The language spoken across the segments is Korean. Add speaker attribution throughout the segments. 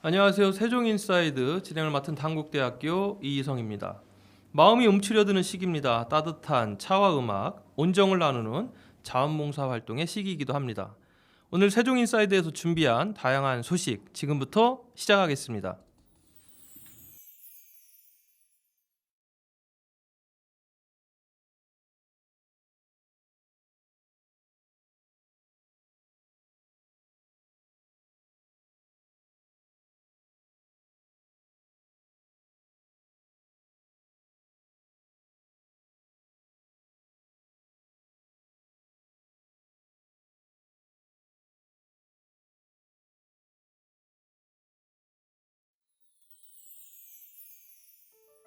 Speaker 1: 안녕하세요. 세종인사이드 진행을 맡은 단국대학교 이희성입니다. 마음이 움츠려드는 시기입니다. 따뜻한 차와 음악, 온정을 나누는 자원봉사 활동의 시기이기도 합니다. 오늘 세종인사이드에서 준비한 다양한 소식 지금부터 시작하겠습니다.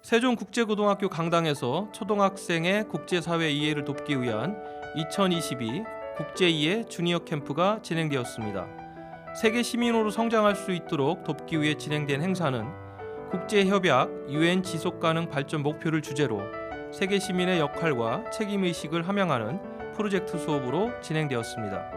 Speaker 1: 세종국제고등학교 강당에서 초등학생의 국제사회 이해를 돕기 위한 2022 국제이해 주니어 캠프가 진행되었습니다. 세계 시민으로 성장할 수 있도록 돕기 위해 진행된 행사는 국제협약 UN 지속가능 발전 목표를 주제로 세계 시민의 역할과 책임의식을 함양하는 프로젝트 수업으로 진행되었습니다.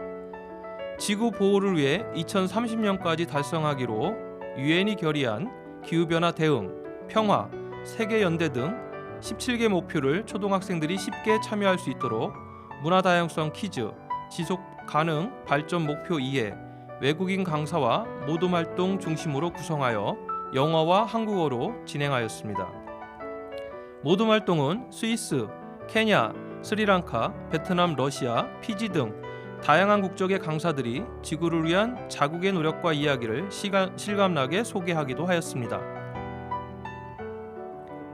Speaker 1: 지구 보호를 위해 2030년까지 달성하기로 유엔이 결의한 기후변화 대응, 평화, 세계연대 등 17개 목표를 초등학생들이 쉽게 참여할 수 있도록 문화다양성 퀴즈, 지속가능 발전 목표 이해, 외국인 강사와 모둠 활동 중심으로 구성하여 영어와 한국어로 진행하였습니다. 모둠 활동은 스위스, 케냐, 스리랑카, 베트남, 러시아, 피지 등 다양한 국적의 강사들이 지구를 위한 자국의 노력과 이야기를 실감나게 소개하기도 하였습니다.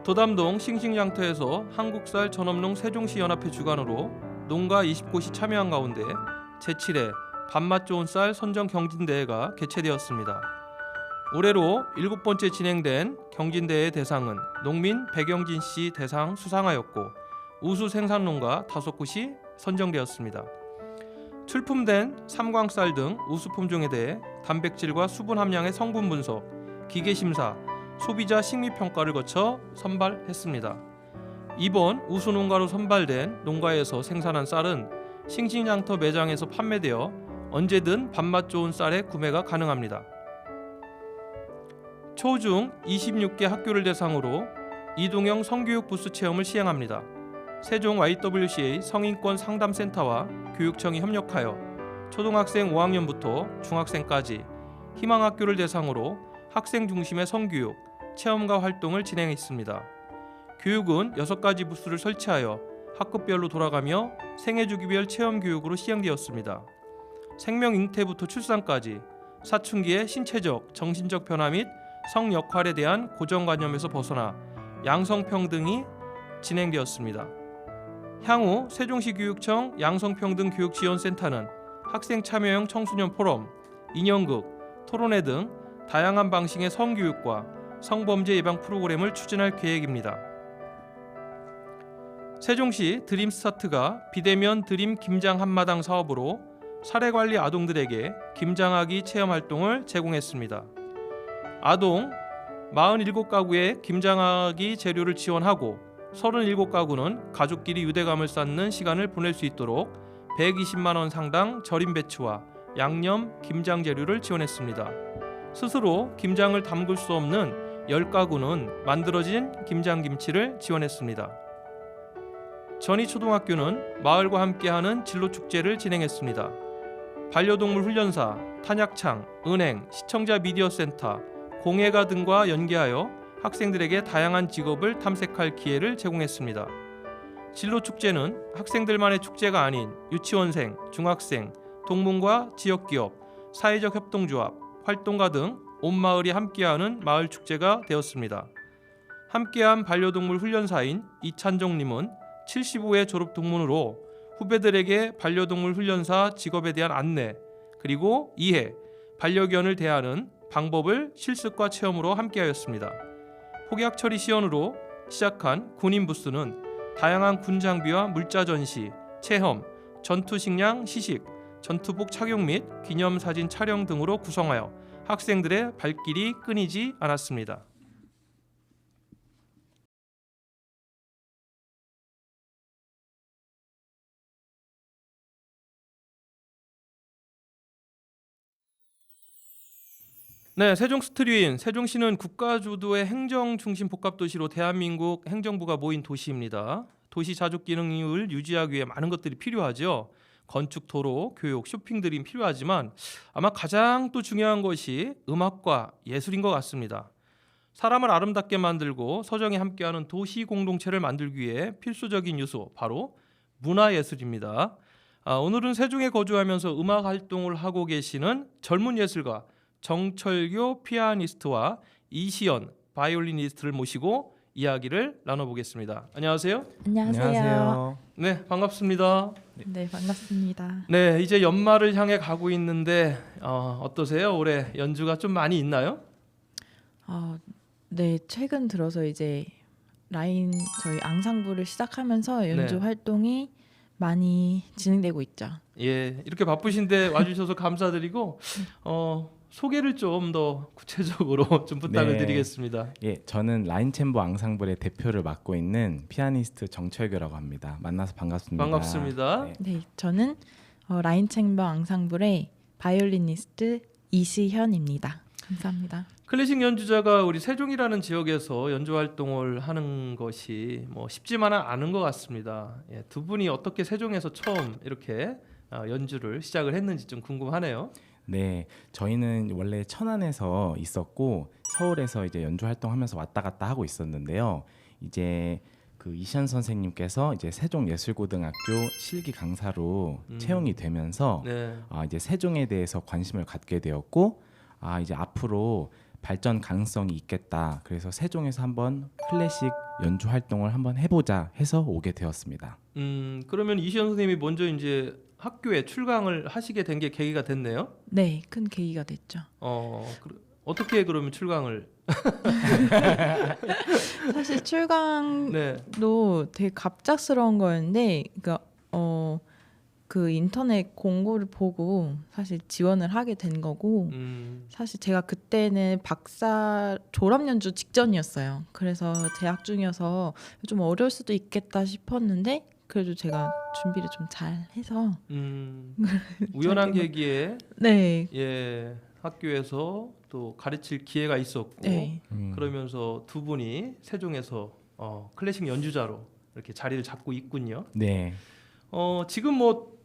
Speaker 1: 도담동 싱싱장터에서 한국쌀 전업농 세종시 연합회 주관으로 농가 20곳이 참여한 가운데 제7회 밥맛 좋은 쌀 선정 경진대회가 개최되었습니다. 올해로 7번째 진행된 경진대회 대상은 농민 백영진 씨 대상 수상하였고 우수 생산농가 5곳이 선정되었습니다. 출품된 삼광쌀 등 우수 품종에 대해 단백질과 수분 함량의 성분 분석, 기계 심사, 소비자 식미평가를 거쳐 선발했습니다. 이번 우수 농가로 선발된 농가에서 생산한 쌀은 싱싱장터 매장에서 판매되어 언제든 밥맛 좋은 쌀의 구매가 가능합니다. 초중 26개 학교를 대상으로 이동형 성교육 부스 체험을 시행합니다. 세종 YWCA 성인권 상담센터와 교육청이 협력하여 초등학생 5학년부터 중학생까지 희망학교를 대상으로 학생 중심의 성교육, 체험과 활동을 진행했습니다. 교육은 6가지 부스를 설치하여 학급별로 돌아가며 생애주기별 체험교육으로 시행되었습니다. 생명 잉태부터 출산까지 사춘기의 신체적, 정신적 변화 및 성역할에 대한 고정관념에서 벗어나 양성평등이 진행되었습니다. 향후 세종시 교육청 양성평등교육지원센터는 학생 참여형 청소년 포럼, 인형극, 토론회 등 다양한 방식의 성교육과 성범죄 예방 프로그램을 추진할 계획입니다. 세종시 드림스타트가 비대면 드림 김장 한마당 사업으로 사례관리 아동들에게 김장하기 체험 활동을 제공했습니다. 아동 47가구에 김장하기 재료를 지원하고 37가구는 가족끼리 유대감을 쌓는 시간을 보낼 수 있도록 120만 원 상당 절임 배추와 양념 김장 재료를 지원했습니다. 스스로 김장을 담글 수 없는 10가구는 만들어진 김장김치를 지원했습니다. 전이초등학교는 마을과 함께하는 진로축제를 진행했습니다. 반려동물 훈련사, 탄약창, 은행, 시청자 미디어센터, 공예가 등과 연계하여 학생들에게 다양한 직업을 탐색할 기회를 제공했습니다. 진로축제는 학생들만의 축제가 아닌 유치원생, 중학생, 동문과 지역기업, 사회적 협동조합, 활동가 등 온 마을이 함께하는 마을축제가 되었습니다. 함께한 반려동물 훈련사인 이찬종님은 75회 졸업 동문으로 후배들에게 반려동물 훈련사 직업에 대한 안내, 그리고 이해, 반려견을 대하는 방법을 실습과 체험으로 함께하였습니다. 폭약 처리 시연으로 시작한 군인 부스는 다양한 군 장비와 물자 전시, 체험, 전투 식량 시식, 전투복 착용 및 기념사진 촬영 등으로 구성하여 학생들의 발길이 끊이지 않았습니다. 네, 세종 스트리인. 세종시는 국가 주도의 행정 중심 복합 도시로 대한민국 행정부가 모인 도시입니다. 도시 자족 기능을 유지하기 위해 많은 것들이 필요하죠. 건축, 도로, 교육, 쇼핑들이 필요하지만 아마 가장 또 중요한 것이 음악과 예술인 것 같습니다. 사람을 아름답게 만들고 서정이 함께하는 도시 공동체를 만들기 위해 필수적인 요소 바로 문화예술입니다. 오늘은 세종에 거주하면서 음악 활동을 하고 계시는 젊은 예술가 정철교 피아니스트와 이시연 바이올리니스트를 모시고 이야기를 나눠보겠습니다. 안녕하세요.
Speaker 2: 안녕하세요.
Speaker 1: 네, 반갑습니다.
Speaker 2: 네, 반갑습니다.
Speaker 1: 네, 이제 연말을 향해 가고 있는데 어떠세요? 올해 연주가 좀 많이 있나요?
Speaker 2: 네, 최근 들어서 이제 라인 저희 앙상블을 시작하면서 연주
Speaker 1: 네.
Speaker 2: 활동이 많이 진행되고 있죠.
Speaker 1: 예, 이렇게 바쁘신데 와주셔서 감사드리고 소개를 좀 더 구체적으로 좀 부탁을
Speaker 3: 네.
Speaker 1: 드리겠습니다.
Speaker 3: 예, 저는 라인 챔버 앙상블의 대표를 맡고 있는 피아니스트 정철교라고 합니다. 만나서 반갑습니다.
Speaker 1: 반갑습니다.
Speaker 3: 네.
Speaker 2: 네, 저는 라인 챔버 앙상블의 바이올리니스트 이시현입니다. 감사합니다.
Speaker 1: 클래식 연주자가 우리 세종이라는 지역에서 연주 활동을 하는 것이 뭐 쉽지만은 않은 것 같습니다. 예, 두 분이 어떻게 세종에서 처음 이렇게 연주를 시작을 했는지 좀 궁금하네요.
Speaker 3: 네, 저희는 원래 천안에서 있었고 서울에서 이제 연주 활동하면서 왔다 갔다 하고 있었는데요. 이제 그 이시현 선생님께서 이제 세종예술고등학교 실기 강사로 채용이 되면서
Speaker 1: 네.
Speaker 3: 이제 세종에 대해서 관심을 갖게 되었고 이제 앞으로 발전 가능성이 있겠다. 그래서 세종에서 한번 클래식 연주 활동을 한번 해보자 해서 오게 되었습니다.
Speaker 1: 그러면 이시연 선생님이 먼저 이제 학교에 출강을 하시게 된 게 계기가 됐네요.
Speaker 2: 네, 큰 계기가 됐죠.
Speaker 1: 어떻게 그러면 출강을?
Speaker 2: 사실 출강도
Speaker 1: 네.
Speaker 2: 되게 갑작스러운 거였는데, 그러니까 그 인터넷 공고를 보고 사실 지원을 하게 된 거고, 사실 제가 그때는 박사 졸업 연주 직전이었어요. 그래서 재학 중이어서 좀 어려울 수도 있겠다 싶었는데 그래도 제가 준비를 좀 잘 해서
Speaker 1: 우연한 계기에
Speaker 2: 네,
Speaker 1: 예, 학교에서 또 가르칠 기회가 있었고
Speaker 2: 네,
Speaker 1: 그러면서 두 분이 세종에서 클래식 연주자로 이렇게 자리를 잡고 있군요.
Speaker 3: 네.
Speaker 1: 지금 뭐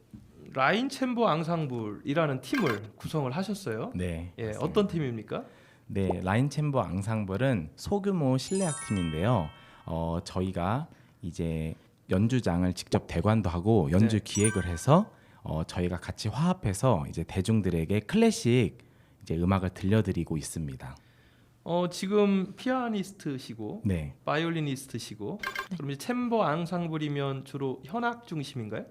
Speaker 1: 라인 챔버 앙상블이라는 팀을 구성을 하셨어요.
Speaker 3: 네.
Speaker 1: 예,
Speaker 3: 맞습니다.
Speaker 1: 어떤 팀입니까?
Speaker 3: 네, 라인 챔버 앙상블은 소규모 실내악 팀인데요. 저희가 이제 연주장을 직접 대관도 하고 연주
Speaker 1: 네.
Speaker 3: 기획을 해서 저희가 같이 화합해서 이제 대중들에게 클래식 이제 음악을 들려드리고 있습니다.
Speaker 1: 지금 피아니스트시고
Speaker 3: 네,
Speaker 1: 바이올리니스트시고 그럼 이제 챔버 앙상블이면 주로 현악 중심인가요?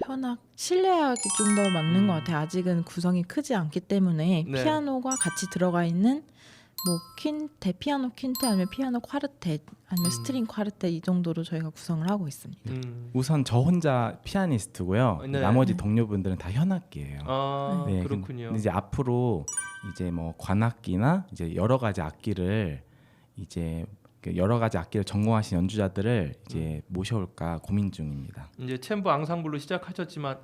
Speaker 2: 현악 실내악이 좀 더 맞는 것 같아요. 아직은 구성이 크지 않기 때문에
Speaker 1: 네.
Speaker 2: 피아노가 같이 들어가 있는 뭐 대피아노 퀸텟 아니면 피아노 콰르텟 아니면 스트링 콰르텟 이 정도로 저희가 구성을 하고 있습니다.
Speaker 3: 우선 저 혼자 피아니스트고요.
Speaker 1: 네.
Speaker 3: 나머지 동료분들은 다 현악기예요. 네,
Speaker 1: 그렇군요.
Speaker 3: 근데 이제 앞으로 이제 뭐 관악기나 이제 여러 가지 악기를 전공하신 연주자들을 이제 모셔올까 고민 중입니다.
Speaker 1: 이제 챔버 앙상블로 시작하셨지만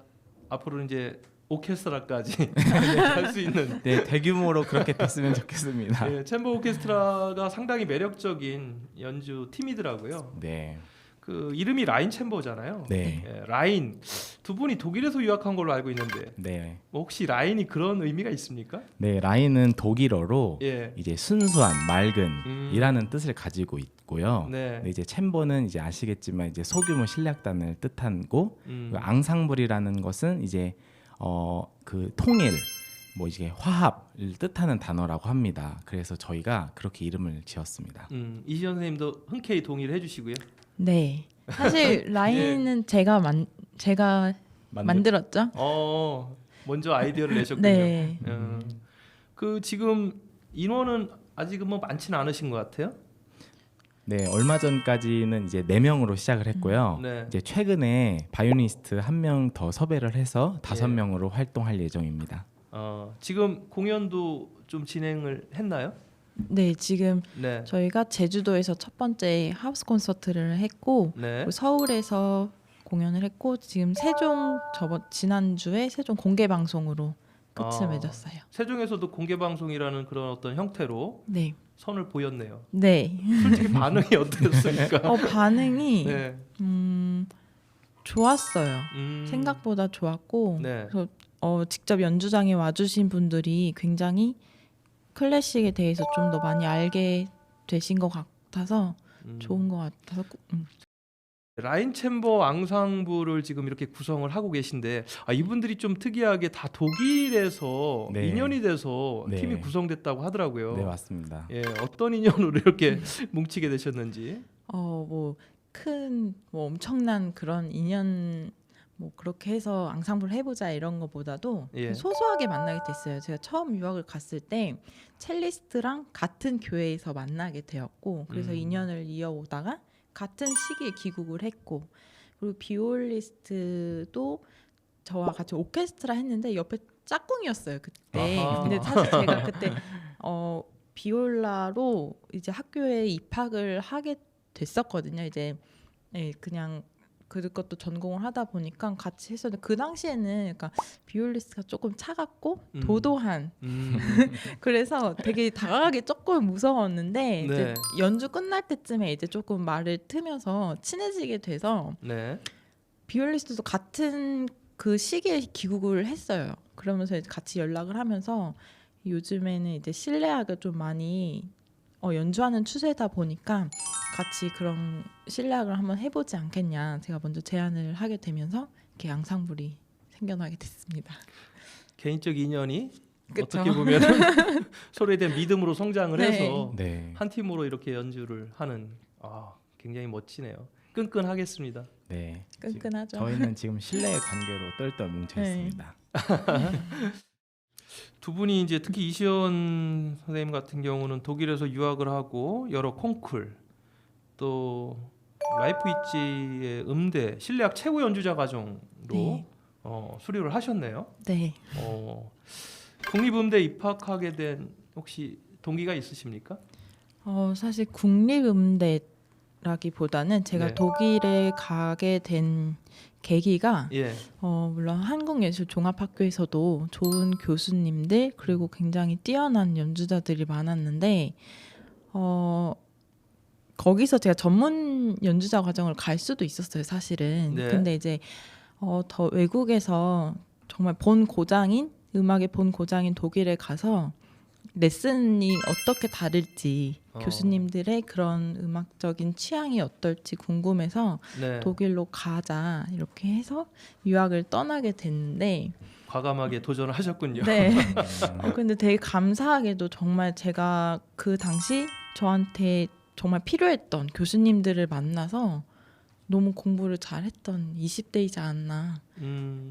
Speaker 1: 앞으로 이제 오케스트라까지 할 수 있는
Speaker 3: 네, 대규모로 그렇게 됐으면 좋겠습니다.
Speaker 1: 예, 챔버 오케스트라가 상당히 매력적인 연주 팀이더라고요.
Speaker 3: 네,
Speaker 1: 그 이름이 라인 챔버잖아요.
Speaker 3: 네,
Speaker 1: 예, 라인 두 분이 독일에서 유학한 걸로 알고 있는데
Speaker 3: 네,
Speaker 1: 뭐 혹시 라인이 그런 의미가 있습니까?
Speaker 3: 네. 라인은 독일어로
Speaker 1: 예.
Speaker 3: 이제 순수한, 맑은이라는 뜻을 가지고 있고요.
Speaker 1: 네.
Speaker 3: 네, 이제 챔버는 이제 아시겠지만 이제 소규모 실내악단을 뜻하고 그 앙상블이라는 것은 이제 그 통일, 뭐 이제 화합을 뜻하는 단어라고 합니다. 그래서 저희가 그렇게 이름을 지었습니다.
Speaker 1: 이시연 선생님도 흔쾌히 동의를 해주시고요.
Speaker 2: 네, 사실 라인은 제가 만들었죠.
Speaker 1: 먼저 아이디어를 내셨군요.
Speaker 2: 네,
Speaker 1: 그 지금 인원은 아직은 뭐 많지는 않으신 것 같아요.
Speaker 3: 네, 얼마 전까지는 이제 4명으로 시작을 했고요.
Speaker 1: 네.
Speaker 3: 이제 최근에 바이올리니스트 1명 더 섭외를 해서 5명으로
Speaker 1: 예.
Speaker 3: 활동할 예정입니다.
Speaker 1: 지금 공연도 좀 진행을 했나요?
Speaker 2: 네, 지금
Speaker 1: 네.
Speaker 2: 저희가 제주도에서 첫 번째 하우스 콘서트를 했고
Speaker 1: 네.
Speaker 2: 그리고 서울에서 공연을 했고 지금 세종 지난주에 세종 공개 방송으로 끝을 맺었어요.
Speaker 1: 세종에서도 공개 방송이라는 그런 어떤 형태로
Speaker 2: 네.
Speaker 1: 선을 보였네요.
Speaker 2: 네.
Speaker 1: 솔직히 반응이 어땠습니까?
Speaker 2: 반응이
Speaker 1: 네.
Speaker 2: 좋았어요. 생각보다 좋았고
Speaker 1: 네.
Speaker 2: 그래서 직접 연주장에 와주신 분들이 굉장히 클래식에 대해서 좀 더 많이 알게 되신 것 같아서 좋은 것 같아서
Speaker 1: 라인 챔버 앙상블을 지금 이렇게 구성을 하고 계신데 이분들이 좀 특이하게 다 독일에서
Speaker 3: 네.
Speaker 1: 인연이 돼서
Speaker 3: 네.
Speaker 1: 팀이 구성됐다고 하더라고요.
Speaker 3: 네, 맞습니다.
Speaker 1: 예, 어떤 인연으로 이렇게 뭉치게 되셨는지.
Speaker 2: 큰 엄청난 그런 인연 그렇게 해서 앙상블 해보자 이런 거보다도
Speaker 1: 예.
Speaker 2: 소소하게 만나게 됐어요. 제가 처음 유학을 갔을 때 첼리스트랑 같은 교회에서 만나게 되었고 그래서 인연을 이어오다가 같은 시기에 귀국을 했고 그리고 비올리스트도 저와 같이 오케스트라 했는데 옆에 짝꿍이었어요 그때.
Speaker 1: 아하.
Speaker 2: 근데 사실 제가 그때 비올라로 이제 학교에 입학을 하게 됐었거든요. 이제 그냥 그것도 전공을 하다 보니까 같이 했었는데 그 당시에는 약간 비올리스트가 조금 차갑고 도도한 그래서 되게 다가가기 조금 무서웠는데 이제 연주 끝날 때쯤에 이제 조금 말을 트면서 친해지게 돼서
Speaker 1: 네.
Speaker 2: 비올리스트도 같은 그 시기에 귀국을 했어요. 그러면서 이제 같이 연락을 하면서 요즘에는 이제 실내악을 좀 많이 연주하는 추세다 보니까 같이 그런 실내악을 한번 해보지 않겠냐 제가 먼저 제안을 하게 되면서 이렇게 앙상블이 생겨나게 됐습니다.
Speaker 1: 개인적 인연이
Speaker 2: 그쵸?
Speaker 1: 어떻게 보면 서로에 대한 믿음으로 성장을
Speaker 2: 네.
Speaker 1: 해서
Speaker 3: 네.
Speaker 1: 한 팀으로 이렇게 연주를 하는 굉장히 멋지네요. 끈끈하겠습니다.
Speaker 3: 네.
Speaker 2: 끈끈하죠.
Speaker 3: 저희는 지금 신뢰의 관계로 똘똘 뭉쳐
Speaker 2: 네.
Speaker 3: 있습니다.
Speaker 1: 두 분이 이제 특히 이시연 선생님 같은 경우는 독일에서 유학을 하고 여러 콩쿨 또 라이프이치의 음대 실내악 최고 연주자 과정으로
Speaker 2: 네.
Speaker 1: 수료를 하셨네요.
Speaker 2: 네.
Speaker 1: 국립음대 입학하게 된 혹시 동기가 있으십니까?
Speaker 2: 사실 국립음대라기보다는 제가
Speaker 1: 네.
Speaker 2: 독일에 가게 된 계기가
Speaker 1: 예.
Speaker 2: 물론 한국예술종합학교에서도 좋은 교수님들 그리고 굉장히 뛰어난 연주자들이 많았는데 거기서 제가 전문 연주자 과정을 갈 수도 있었어요 사실은.
Speaker 1: 네.
Speaker 2: 근데 이제 더 외국에서 정말 음악의 본 고장인 독일에 가서 레슨이 어떻게 다를지 교수님들의 그런 음악적인 취향이 어떨지 궁금해서
Speaker 1: 네.
Speaker 2: 독일로 가자 이렇게 해서 유학을 떠나게 됐는데
Speaker 1: 과감하게 도전을 하셨군요.
Speaker 2: 네. 근데 되게 감사하게도 정말 제가 그 당시 저한테 정말 필요했던 교수님들을 만나서 너무 공부를 잘했던 20대이지 않나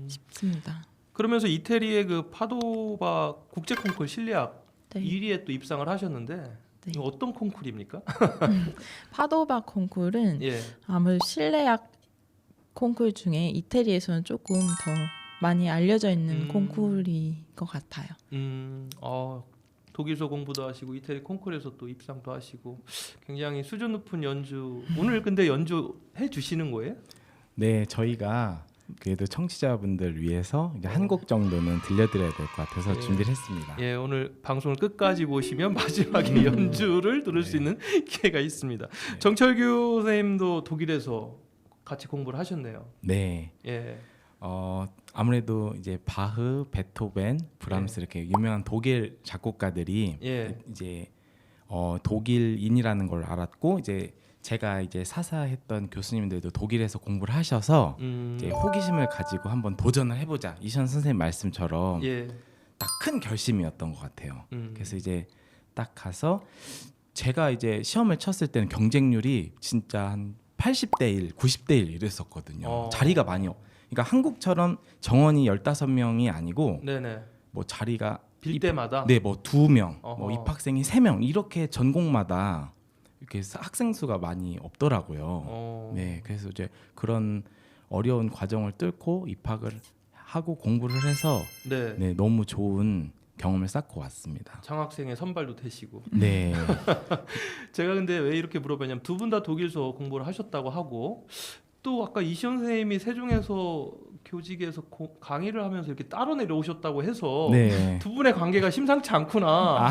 Speaker 2: 싶습니다.
Speaker 1: 그러면서 이태리의 그 파도바 국제 콩쿨 실내악
Speaker 2: 네.
Speaker 1: 1위에 또 입상을 하셨는데
Speaker 2: 네.
Speaker 1: 이거 어떤 콩쿨입니까?
Speaker 2: 파도바 콩쿨은
Speaker 1: 예.
Speaker 2: 아무래도 실내악 콩쿨 중에 이태리에서는 조금 더 많이 알려져 있는 콩쿨인 것 같아요.
Speaker 1: 독일서 공부도 하시고 이태리 콩쿨에서 또 입상도 하시고 굉장히 수준 높은 연주. 오늘 근데 연주해 주시는 거예요?
Speaker 3: 네, 저희가 그래도 청취자분들 위해서 한 곡 정도는 들려드려야 될 것 같아서
Speaker 1: 예.
Speaker 3: 준비를 했습니다.
Speaker 1: 예, 오늘 방송을 끝까지 보시면 마지막에 연주를 들을 수 있는 기회가 있습니다. 정철규 선생님도 독일에서 같이 공부를 하셨네요.
Speaker 3: 네.
Speaker 1: 예.
Speaker 3: 아무래도 이제 바흐, 베토벤, 브람스 이렇게 유명한 독일 작곡가들이
Speaker 1: 예.
Speaker 3: 이제 독일인이라는 걸 알았고 이제 제가 이제 사사했던 교수님들도 독일에서 공부를 하셔서 이제 호기심을 가지고 한번 도전을 해보자 이시연 선생님 말씀처럼
Speaker 1: 예.
Speaker 3: 딱 큰 결심이었던 것 같아요. 그래서 이제 딱 가서 제가 이제 시험을 쳤을 때는 경쟁률이 진짜 한 80대 1, 90대 1 이랬었거든요. 자리가 많이 그러니까 한국처럼 정원이 15명이 아니고
Speaker 1: 네네.
Speaker 3: 뭐 자리가
Speaker 1: 빌 때마다.
Speaker 3: 네, 뭐 2명,
Speaker 1: 어허.
Speaker 3: 뭐 입학생이 3명 이렇게 전공마다 이렇게 학생 수가 많이 없더라고요. 네, 그래서 이제 그런 어려운 과정을 뚫고 입학을 하고 공부를 해서
Speaker 1: 네.
Speaker 3: 네, 너무 좋은 경험을 쌓고 왔습니다.
Speaker 1: 장학생의 선발도 되시고.
Speaker 3: 네,
Speaker 1: 제가 근데 왜 이렇게 물어봤냐면 두 분 다 독일서 공부를 하셨다고 하고 또 아까 이시연 선생님이 세종에서 교직에서 강의를 하면서 이렇게 따로 내려오셨다고 해서
Speaker 3: 네.
Speaker 1: 두 분의 관계가 심상치 않구나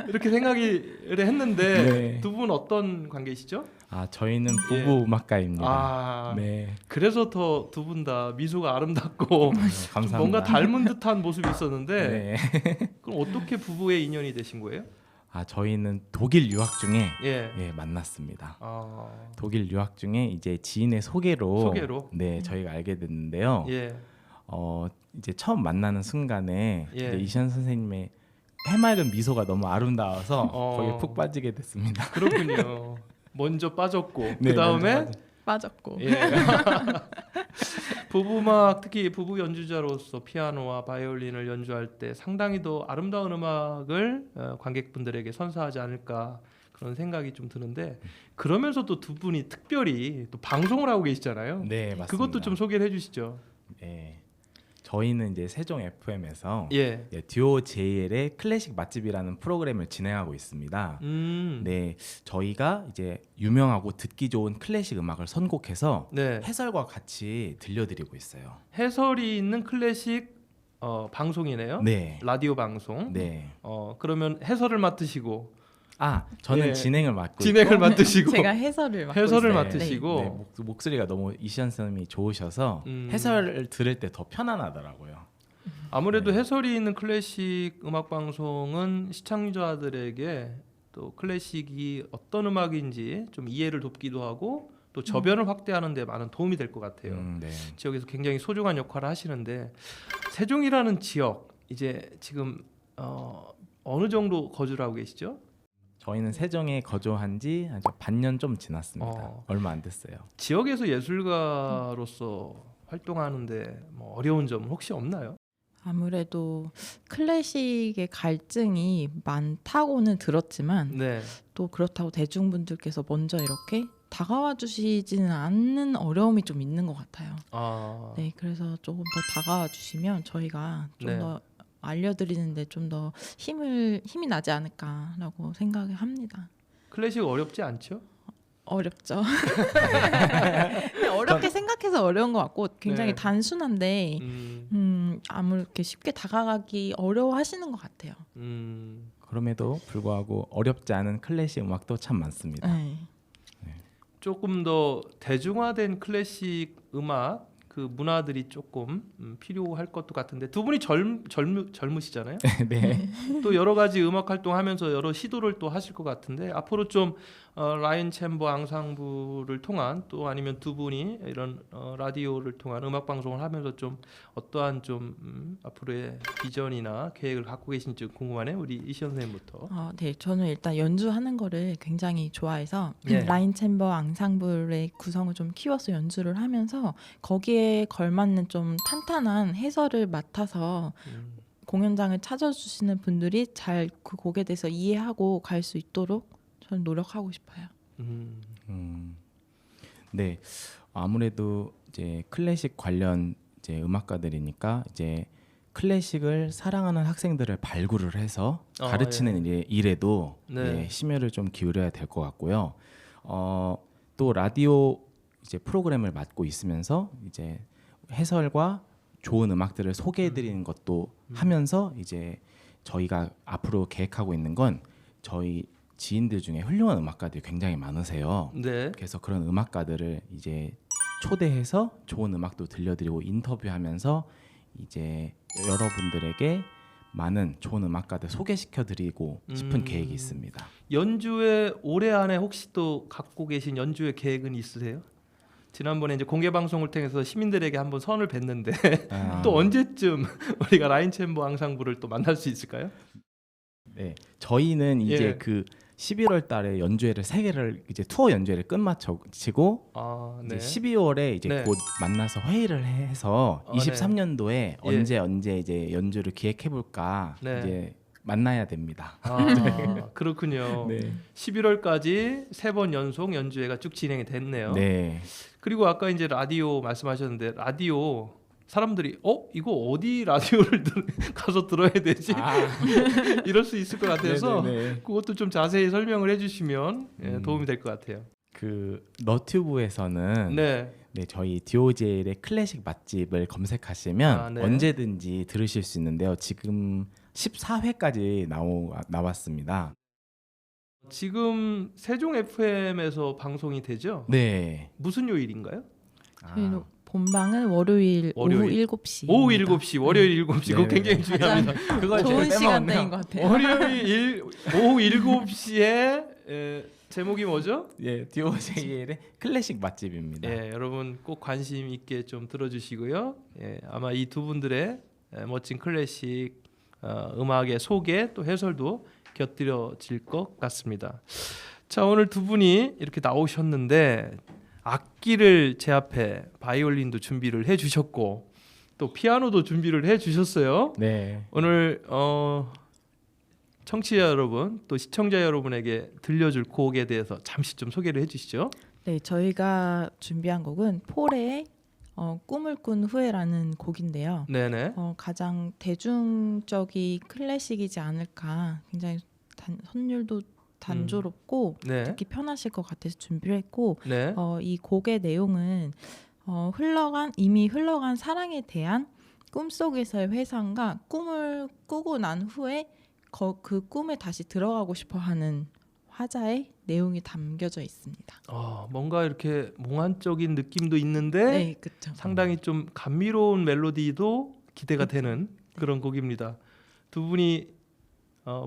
Speaker 1: 이렇게 생각을 했는데
Speaker 3: 네.
Speaker 1: 두 분 어떤 관계시죠?
Speaker 3: 저희는 부부
Speaker 1: 예.
Speaker 3: 음악가입니다. 네.
Speaker 1: 그래서 더 두 분 다 미소가 아름답고
Speaker 3: 감사합니다.
Speaker 1: 뭔가 닮은 듯한 모습이 있었는데
Speaker 3: 네.
Speaker 1: 그럼 어떻게 부부의 인연이 되신 거예요?
Speaker 3: 저희는 독일 유학 중에
Speaker 1: 예.
Speaker 3: 만났습니다.
Speaker 1: 아,
Speaker 3: 독일 유학 중에 이제 지인의 소개로 네, 저희가 알게 됐는데요.
Speaker 1: 예.
Speaker 3: 이제 처음 만나는 순간에
Speaker 1: 예.
Speaker 3: 이제 이시연 선생님의 해맑은 미소가 너무 아름다워서 거기에 푹 빠지게 됐습니다.
Speaker 1: 그렇군요. 먼저 빠졌고
Speaker 3: 네,
Speaker 1: 그 다음에
Speaker 3: 먼저
Speaker 2: 빠졌고.
Speaker 1: 예. 부부음악 특히 부부 연주자로서 피아노와 바이올린을 연주할 때 상당히 더 아름다운 음악을 관객분들에게 선사하지 않을까 그런 생각이 좀 드는데 그러면서도 두 분이 특별히 또 방송을 하고 계시잖아요.
Speaker 3: 네, 맞습니다.
Speaker 1: 그것도 좀 소개를 해주시죠.
Speaker 3: 네. 저희는 이제 세종 FM에서
Speaker 1: 예.
Speaker 3: 듀오 JL의 클래식 맛집이라는 프로그램을 진행하고 있습니다. 네, 저희가 이제 유명하고 듣기 좋은 클래식 음악을 선곡해서
Speaker 1: 네.
Speaker 3: 해설과 같이 들려드리고 있어요.
Speaker 1: 해설이 있는 클래식 방송이네요.
Speaker 3: 네,
Speaker 1: 라디오 방송.
Speaker 3: 네.
Speaker 1: 그러면 해설을 맡으시고
Speaker 3: 저는
Speaker 1: 예.
Speaker 3: 진행을 맡고
Speaker 1: 진행을 맡으시고
Speaker 2: 제가 해설을 맡고
Speaker 1: 해설을
Speaker 2: 있어요.
Speaker 1: 맡으시고
Speaker 3: 네, 목소리가 너무 이시연 선생님이 좋으셔서 해설을 들을 때 더 편안하더라고요.
Speaker 1: 아무래도
Speaker 3: 네.
Speaker 1: 해설이 있는 클래식 음악 방송은 시청자들에게 또 클래식이 어떤 음악인지 좀 이해를 돕기도 하고 또 저변을 확대하는 데 많은 도움이 될 것 같아요.
Speaker 3: 네.
Speaker 1: 지역에서 굉장히 소중한 역할을 하시는데 세종이라는 지역 이제 지금 어느 정도 거주를 하고 계시죠?
Speaker 3: 저희는 세종에 거주한 지 아주 반년 좀 지났습니다. 얼마 안 됐어요.
Speaker 1: 지역에서 예술가로서 활동하는데 뭐 어려운 점은 혹시 없나요?
Speaker 2: 아무래도 클래식의 갈증이 많다고는 들었지만
Speaker 1: 네.
Speaker 2: 또 그렇다고 대중분들께서 먼저 이렇게 다가와 주시지는 않는 어려움이 좀 있는 것 같아요. 네, 그래서 조금 더 다가와 주시면 저희가 좀
Speaker 1: 네.
Speaker 2: 더 알려드리는데 좀 더 힘이 나지 않을까라고 생각을 합니다.
Speaker 1: 클래식 어렵지 않죠?
Speaker 2: 어렵죠. 어렵게 생각해서 어려운 것 같고 굉장히
Speaker 1: 네.
Speaker 2: 단순한데 아무렇게 쉽게 다가가기 어려워하시는 것 같아요.
Speaker 3: 그럼에도 불구하고 어렵지 않은 클래식 음악도 참 많습니다.
Speaker 2: 네.
Speaker 1: 조금 더 대중화된 클래식 음악 그 문화들이 조금 필요할 것도 같은데 두 분이 젊으시잖아요.
Speaker 3: 네.
Speaker 1: 또 여러 가지 음악 활동하면서 여러 시도를 또 하실 것 같은데 앞으로 좀 라인 챔버 앙상블을 통한 또 아니면 두 분이 이런 라디오를 통한 음악 방송을 하면서 좀 어떠한 좀 앞으로의 비전이나 계획을 갖고 계신지 궁금하네요. 우리 이시연 선생님부터.
Speaker 2: 네, 저는 일단 연주하는 거를 굉장히 좋아해서
Speaker 1: 네.
Speaker 2: 라인 챔버 앙상블의 구성을 좀 키워서 연주를 하면서 거기에 걸맞는 좀 탄탄한 해설을 맡아서 공연장을 찾아주시는 분들이 잘 그 곡에 대해서 이해하고 갈 수 있도록 저는 노력하고 싶어요.
Speaker 3: 네, 아무래도 이제 클래식 관련 이제 음악가들이니까 이제 클래식을 사랑하는 학생들을 발굴을 해서 가르치는 일에도
Speaker 1: 네.
Speaker 3: 심혈을 좀 기울여야 될 것 같고요. 또 라디오 이제 프로그램을 맡고 있으면서 이제 해설과 좋은 음악들을 소개해드리는 것도 하면서 이제 저희가 앞으로 계획하고 있는 건 저희 지인들 중에 훌륭한 음악가들이 굉장히 많으세요.
Speaker 1: 네.
Speaker 3: 그래서 그런 음악가들을 이제 초대해서 좋은 음악도 들려드리고 인터뷰하면서 이제 여러분들에게 많은 좋은 음악가들 소개시켜드리고 싶은 계획이 있습니다.
Speaker 1: 연주회 올해 안에 혹시 또 갖고 계신 연주회 계획은 있으세요? 지난번에 이제 공개 방송을 통해서 시민들에게 한번 선을 뵀는데 또 언제쯤 우리가 라인 챔버 앙상블을 또 만날 수 있을까요?
Speaker 3: 네, 저희는 이제
Speaker 1: 예.
Speaker 3: 그 11월 달에 연주회를 3개를 이제 투어 연주회를 끝마치고
Speaker 1: 네.
Speaker 3: 이제 12월에 이제
Speaker 1: 네.
Speaker 3: 곧 만나서 회의를 해서
Speaker 1: 네.
Speaker 3: 23년도에 언제 이제 연주를 기획해 볼까
Speaker 1: 네.
Speaker 3: 이제 만나야 됩니다.
Speaker 1: 그렇군요.
Speaker 3: 네.
Speaker 1: 11월까지 3번 연속 연주회가 쭉 진행이 됐네요.
Speaker 3: 네.
Speaker 1: 그리고 아까 이제 라디오 말씀하셨는데 라디오 사람들이 이거 어디 라디오를 가서 들어야 되지? 이럴 수 있을 것 같아서
Speaker 3: 네네네.
Speaker 1: 그것도 좀 자세히 설명을 해주시면 도움이 될 것 같아요.
Speaker 3: 그 너튜브에서는
Speaker 1: 네.
Speaker 3: 네, 저희 DOJL의 클래식 맛집을 검색하시면
Speaker 1: 네.
Speaker 3: 언제든지 들으실 수 있는데요. 지금 14회까지 나왔습니다.
Speaker 1: 지금 세종 FM에서 방송이 되죠?
Speaker 3: 네.
Speaker 1: 무슨 요일인가요?
Speaker 2: 저희는
Speaker 3: 아,
Speaker 2: 본방은 월요일
Speaker 1: 월요일.
Speaker 2: 오후 7시.
Speaker 1: 오후 7시, 월요일 7시. 그거
Speaker 3: 네.
Speaker 1: 굉장히 중요합니다.
Speaker 3: 그걸
Speaker 2: 좋은
Speaker 3: 제가
Speaker 2: 시간대인
Speaker 3: 빼먹었네요.
Speaker 2: 것 같아요.
Speaker 1: 월요일 오후 7시에 제목이 뭐죠?
Speaker 3: 예, DOJL의 클래식 맛집입니다.
Speaker 1: 예, 여러분 꼭 관심 있게 좀 들어주시고요. 예, 아마 이 두 분들의 멋진 클래식 음악의 소개 또 해설도 곁들여질 것 같습니다. 자, 오늘 두 분이 이렇게 나오셨는데 악기를 제 앞에 바이올린도 준비를 해주셨고 또 피아노도 준비를 해주셨어요.
Speaker 3: 네.
Speaker 1: 오늘 청취자 여러분 또 시청자 여러분에게 들려줄 곡에 대해서 잠시 좀 소개를 해주시죠.
Speaker 2: 네, 저희가 준비한 곡은 폴의 꿈을 꾼 후에라는 곡인데요.
Speaker 1: 네네.
Speaker 2: 가장 대중적인 클래식이지 않을까. 굉장히 선율도 단조롭고
Speaker 1: 네.
Speaker 2: 듣기 편하실 것 같아서 준비를 했고
Speaker 1: 네.
Speaker 2: 이 곡의 내용은 이미 흘러간 사랑에 대한 꿈속에서의 회상과 꿈을 꾸고 난 후에 그 꿈에 다시 들어가고 싶어하는 화자의 내용이 담겨져 있습니다.
Speaker 1: 뭔가 이렇게 몽환적인 느낌도 있는데
Speaker 2: 네, 그렇죠.
Speaker 1: 상당히 좀 감미로운 멜로디도 기대가 되는 그런 곡입니다. 두 분이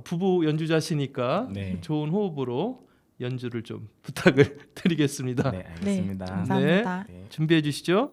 Speaker 1: 부부 연주자시니까
Speaker 3: 네.
Speaker 1: 좋은 호흡으로 연주를 좀 부탁을 드리겠습니다.
Speaker 3: 네, 알겠습니다.
Speaker 2: 네, 감사합니다.
Speaker 3: 네.
Speaker 1: 준비해 주시죠.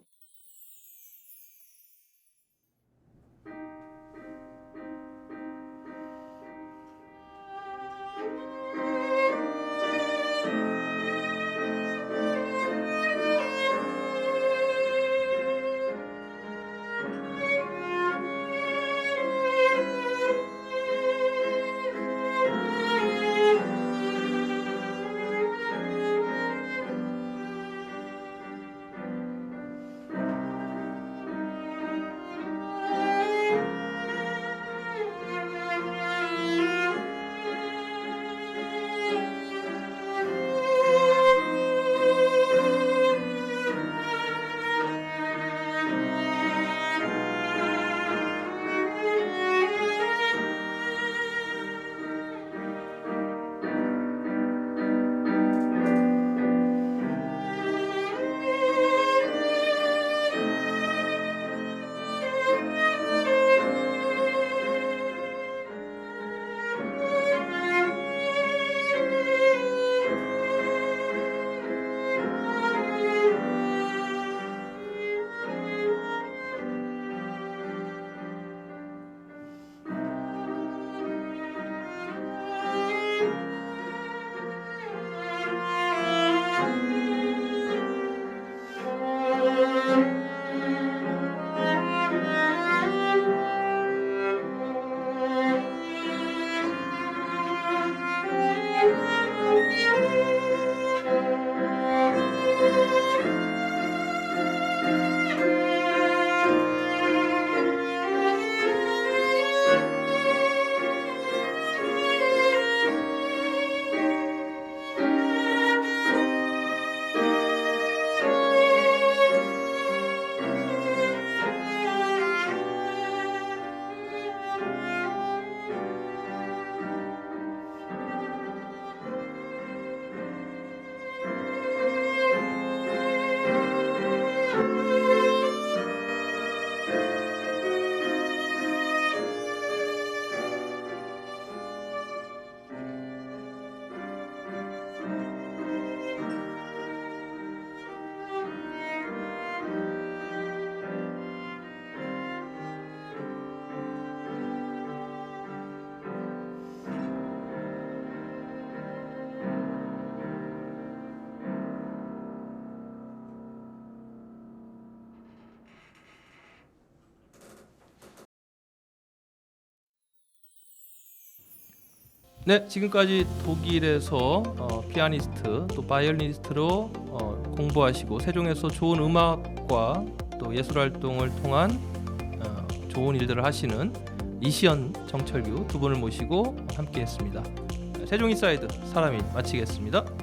Speaker 1: 네, 지금까지 독일에서 피아니스트 또 바이올리니스트로 공부하시고 세종에서 좋은 음악과 또 예술 활동을 통한 좋은 일들을 하시는 이시연, 정철규 두 분을 모시고 함께했습니다. 세종인사이드 사람이 마치겠습니다.